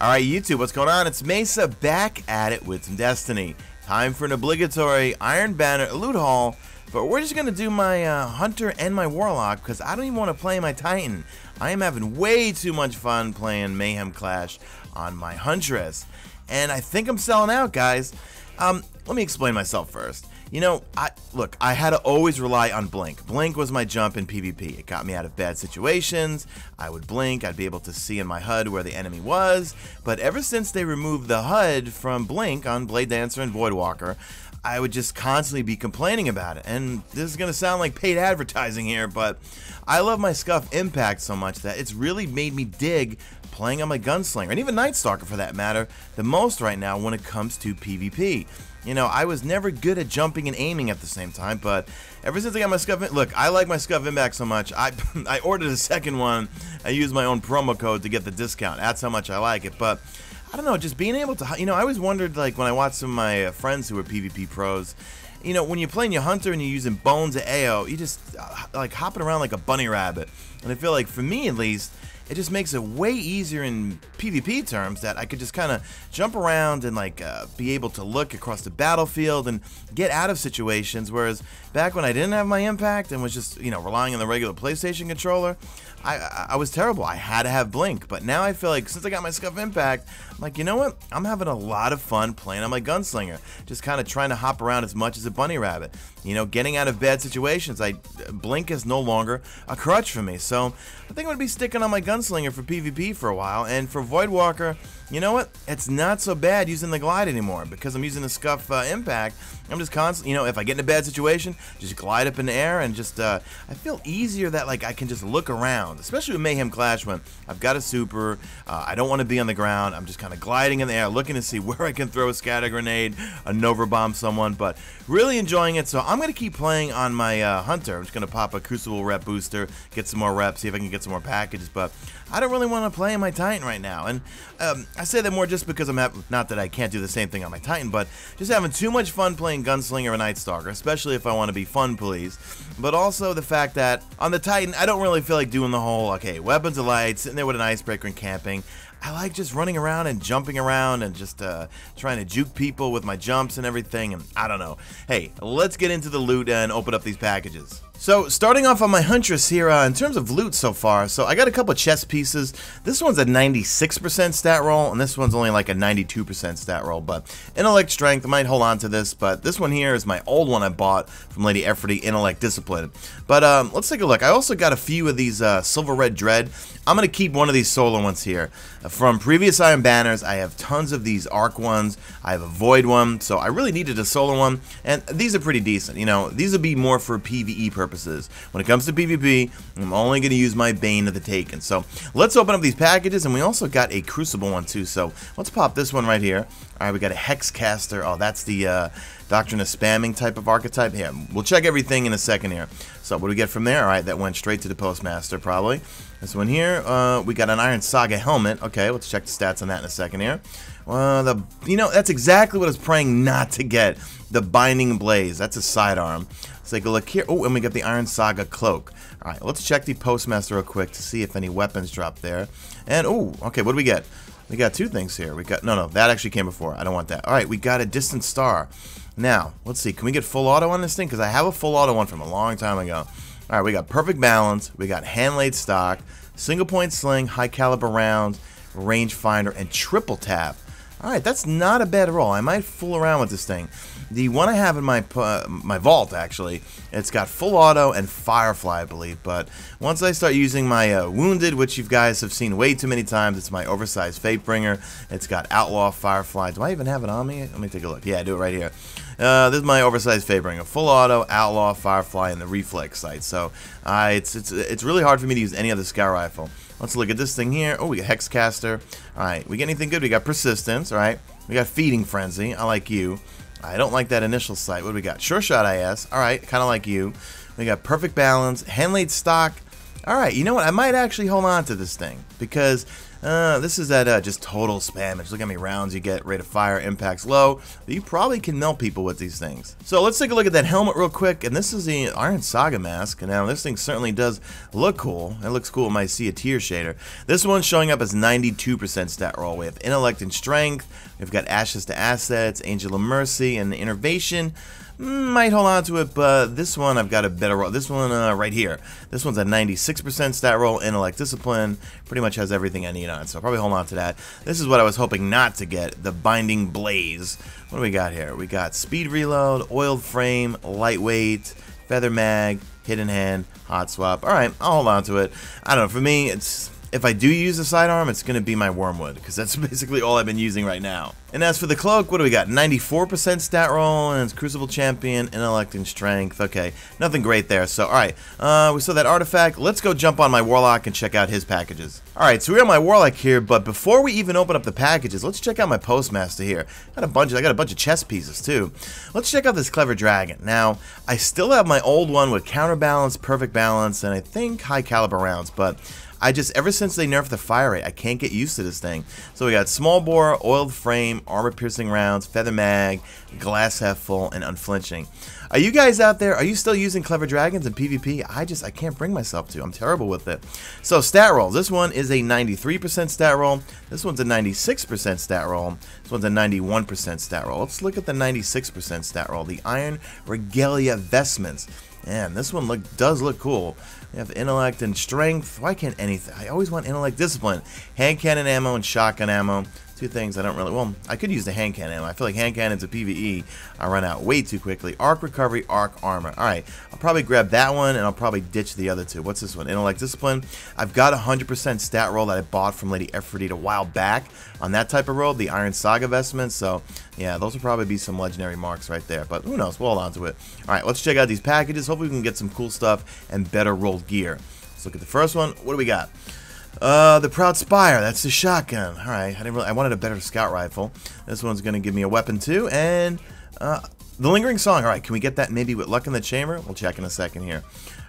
Alright YouTube, what's going on? It's Mesa back at it with some Destiny. Time for an obligatory Iron Banner loot haul, but we're just going to do my Hunter and my Warlock because I don't even want to play my Titan. I am having way too much fun playing Mayhem Clash on my Huntress, and I think I'm selling out, guys. Let me explain myself first. You know, I had to always rely on Blink. Blink was my jump in PvP. It got me out of bad situations. I would blink, I'd be able to see in my HUD where the enemy was. But ever since they removed the HUD from Blink on Blade Dancer and Voidwalker, I would just constantly be complaining about it. And this is going to sound like paid advertising here, but I love my Scuff Impact so much that it's really made me dig playing on my Gunslinger, and even Night Stalker for that matter, the most right now when it comes to PvP. You know, I was never good at jumping and aiming at the same time, but ever since I got my Scuff, look, I like my Scuff Impact so much, I ordered a second one. I used my own promo code to get the discount. That's how much I like it. But I don't know, just being able to, you know, I always wondered, like, when I watched some of my friends who were PvP pros, you know, when you're playing your Hunter and you're using Bones at AO, you just, like, hopping around like a bunny rabbit. And I feel like, for me at least, it just makes it way easier in PvP terms that I could just kind of jump around and like be able to look across the battlefield and get out of situations, whereas back when I didn't have my impact and was just, you know, relying on the regular PlayStation controller, I was terrible. I had to have Blink, but now I feel like since I got my Scuff Impact, I'm like, you know what? I'm having a lot of fun playing on my Gunslinger, just kind of trying to hop around as much as a bunny rabbit. You know, getting out of bad situations. Blink is no longer a crutch for me, so I think I'm gonna be sticking on my Gunslinger for PvP for a while. And for Voidwalker, you know what? It's not so bad using the glide anymore because I'm using the Scuff Impact. I'm just constantly, you know, if I get in a bad situation, just glide up in the air and just, I feel easier that, like, I can just look around, especially with Mayhem Clash when I've got a super, I don't want to be on the ground, I'm just kind of gliding in the air, looking to see where I can throw a scatter grenade, a Nova Bomb someone, but really enjoying it. So I'm going to keep playing on my Hunter. I'm just going to pop a Crucible rep booster, get some more reps, see if I can get some more packages, but I don't really want to play my Titan right now. And I say that more just because I'm not that I can't do the same thing on my Titan, but just having too much fun playing Gunslinger and Night Stalker, especially if I want to be fun pleased. But also the fact that on the Titan, I don't really feel like doing the whole, okay, weapons of light, sitting there with an icebreaker and camping. I like just running around and jumping around and just trying to juke people with my jumps and everything, and I don't know. Hey, let's get into the loot and open up these packages. So, starting off on my Huntress here, in terms of loot so far, so I got a couple chest pieces. This one's a 96% stat roll, and this one's only like a 92% stat roll, but Intellect Strength, I might hold on to this, but this one here is my old one I bought from Lady Efforty, Intellect Discipline. But let's take a look. I also got a few of these Silver Red Dread. I'm going to keep one of these solo ones here. From previous Iron Banners, I have tons of these Arc ones. I have a Void one, so I really needed a solo one, and these are pretty decent. You know, these would be more for PvE purposes. When it comes to PvP, I'm only going to use my Bane of the Taken. So let's open up these packages, and we also got a Crucible one too. So let's pop this one right here. All right, we got a Hexcaster. Oh, that's the Doctrine of Spamming type of archetype. Here, we'll check everything in a second here. So what do we get from there? All right, that went straight to the Postmaster probably. This one here, we got an Iron Saga helmet. Okay, let's check the stats on that in a second here. You know, that's exactly what I was praying not to get. The Binding Blaze. That's a sidearm. Let's take a look here. Oh, and we got the Iron Saga cloak. All right, let's check the Postmaster real quick to see if any weapons drop there. And oh, okay, what do we get? We got two things here. We got no, that actually came before. I don't want that. All right, we got a Distant Star. Now, let's see. Can we get full auto on this thing? Because I have a full auto one from a long time ago. All right, we got Perfect Balance. We got Hand-Laid Stock, Single Point Sling, High Caliber Rounds, Rangefinder, and Triple Tap. All right, that's not a bad roll. I might fool around with this thing. The one I have in my my vault, actually, it's got full auto and Firefly, I believe. But once I start using my Wounded, which you guys have seen way too many times, it's my oversized Fatebringer. It's got Outlaw, Firefly. Do I even have it on me? Let me take a look. Yeah, I do it right here. This is my oversized Fatebringer. Full auto, Outlaw, Firefly, and the Reflex sight. So it's really hard for me to use any other Scout Rifle. Let's look at this thing here. Oh, we got Hexcaster. Alright, we get anything good? We got Persistence, alright. We got Feeding Frenzy. I like you. I don't like that initial sight. What do we got? Sure Shot IS. Alright, kind of like you. We got Perfect Balance. Hand-Laid Stock. Alright, you know what? I might actually hold on to this thing because This is at just total spam. Just look at me rounds you get, rate of fire, impacts low. But you probably can melt people with these things. So let's take a look at that helmet real quick. And this is the Iron Saga mask. Now this thing certainly does look cool. It looks cool when I see a tier shader. This one's showing up as 92% stat roll. We have intellect and strength. We've got ashes to assets, angel of mercy, and innervation. Might hold on to it, but this one I've got a better roll. This one right here. This one's a 96% stat roll, intellect, discipline. Pretty much has everything I need on it, so I'll probably hold on to that. This is what I was hoping not to get, the Binding Blaze. What do we got here? We got speed reload, oiled frame, lightweight, feather mag, hidden hand, hot swap. Alright, I'll hold on to it. I don't know, for me, it's... If I do use a sidearm, it's going to be my Wormwood, because that's basically all I've been using right now. And as for the cloak, what do we got? 94% stat roll, and it's Crucible Champion, intellect, and strength. Okay, nothing great there. So, alright, we saw that artifact. Let's go jump on my Warlock and check out his packages. Alright, so we're on my Warlock here, but before we even open up the packages, let's check out my Postmaster here. I got a bunch of chest pieces, too. Let's check out this Clever Dragon. Now, I still have my old one with counterbalance, perfect balance, and I think high caliber rounds, but... ever since they nerfed the fire rate, I can't get used to this thing. So we got small bore, oiled frame, armor piercing rounds, feather mag, glass half full, and unflinching. Are you guys out there, are you still using Clever Dragons in PvP? I can't bring myself to. I'm terrible with it. So stat rolls. This one is a 93% stat roll. This one's a 96% stat roll. This one's a 91% stat roll. Let's look at the 96% stat roll. The Iron Regalia Vestments. Man, this one does look cool. We have intellect and strength. Why can't anything? I always want intellect, discipline, hand cannon ammo, and shotgun ammo. Two things I don't really... Well, I could use the hand cannon ammo. I feel like hand cannons at PvE, I run out way too quickly. Arc recovery, arc armor. Alright, I'll probably grab that one, and I'll probably ditch the other two. What's this one? Intellect, discipline. I've got a 100% stat roll that I bought from Lady Aphrodite a while back on that type of roll, the Iron Saga vestments. So, yeah, those will probably be some legendary marks right there. But who knows? We'll hold on to it. Alright, let's check out these packages. Hopefully we can get some cool stuff and better rolled gear. Let's look at the first one. What do we got? The Proud Spire, that's the shotgun. Alright, I wanted a better scout rifle. This one's going to give me a weapon too. And the Lingering Song. Alright, can we get that maybe with luck in the chamber? We'll check in a second here.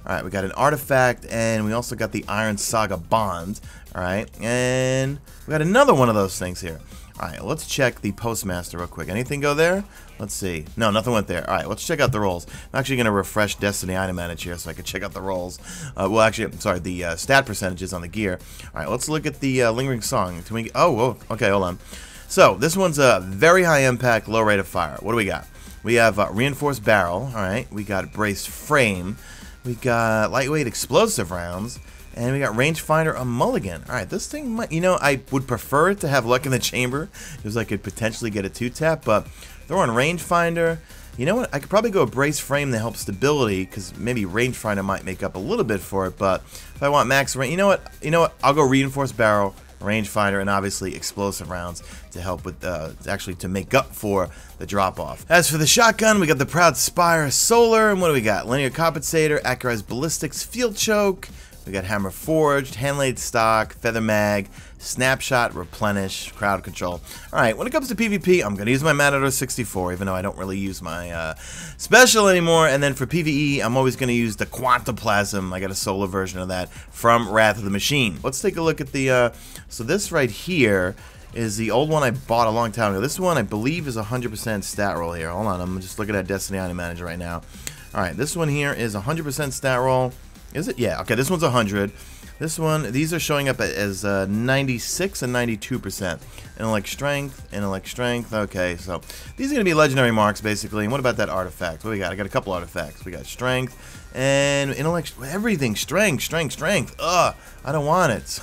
Alright, we got an artifact, and we also got the Iron Saga Bond. Alright, and we got another one of those things here. Alright, let's check the Postmaster real quick. Anything go there? Let's see. No, nothing went there. Alright, let's check out the rolls. I'm actually going to refresh Destiny Item Manager here so I can check out the rolls. Well, actually, I'm sorry, the stat percentages on the gear. Alright, let's look at the Lingering Song. Can we... Oh, whoa. Okay, hold on. So, this one's a very high impact, low rate of fire. What do we got? We have Reinforced Barrel. Alright, we got Braced Frame. We got Lightweight Explosive Rounds. And we got Rangefinder, a mulligan. Alright, this thing might, I would prefer it to have luck in the chamber, because I could potentially get a 2-tap, but throw on Rangefinder. You know what? I could probably go a Brace Frame to help stability, because maybe Rangefinder might make up a little bit for it, but if I want max range, you know what? I'll go Reinforced Barrel, Rangefinder, and obviously Explosive Rounds to help with, actually to make up for the drop-off. As for the shotgun, we got the Proud Spire Solar, and what do we got? Linear Compensator, Accurized Ballistics, Field Choke. We got Hammer Forged, Hand-Laid Stock, Feather Mag, Snapshot, Replenish, Crowd Control. Alright, when it comes to PvP, I'm going to use my Matador 64, even though I don't really use my special anymore. And then for PvE, I'm always going to use the Quantoplasm. I got a solar version of that from Wrath of the Machine. Let's take a look at the... So this right here is the old one I bought a long time ago. This one, I believe, is 100% stat roll here. Hold on, I'm just looking at Destiny Item Manager right now. Alright, this one here is 100% stat roll. Is it? Yeah, okay, this one's 100. This one, these are showing up as 96 and 92%. Intellect strength, okay, so these are going to be legendary marks, basically. And what about that artifact? What do we got? I got a couple artifacts. We got strength and intellect, everything, strength. Ugh, I don't want it.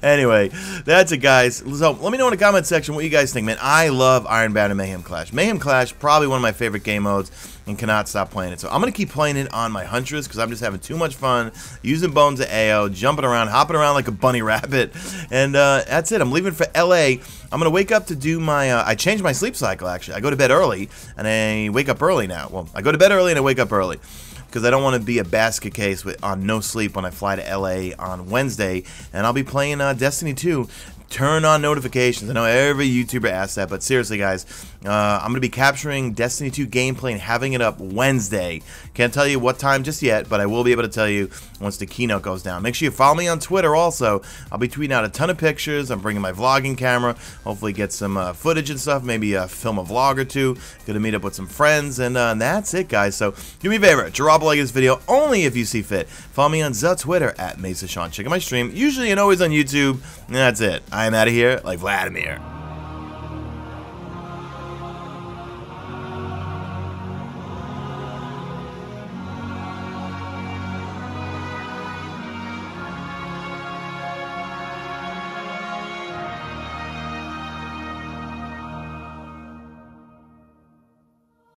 Anyway, that's it, guys. So let me know in the comment section what you guys think, man. I love Iron Banner Mayhem Clash. Mayhem Clash, probably one of my favorite game modes, and cannot stop playing it. So I'm going to keep playing it on my Huntress because I'm just having too much fun using Bones of AO, jumping around, hopping around like a bunny rabbit. And that's it. I'm leaving for LA. I'm going to wake up to do my, I changed my sleep cycle, actually. I go to bed early, and I wake up early now. Well, I go to bed early, and I wake up early. Because I don't want to be a basket case on no sleep when I fly to LA on Wednesday. And I'll be playing Destiny 2. turn on notifications. I know every YouTuber asks that, but seriously, guys, I'm going to be capturing Destiny 2 gameplay and having it up Wednesday. Can't tell you what time just yet, but I will be able to tell you once the keynote goes down. Make sure you follow me on Twitter also. I'll be tweeting out a ton of pictures. I'm bringing my vlogging camera. Hopefully get some footage and stuff, maybe film a vlog or two. Going to meet up with some friends, and that's it, guys. So do me a favor, drop a like this video only if you see fit. Follow me on Twitter at Mesa Sean. Check out my stream, usually and always on YouTube, and that's it. I am out of here like Vladimir.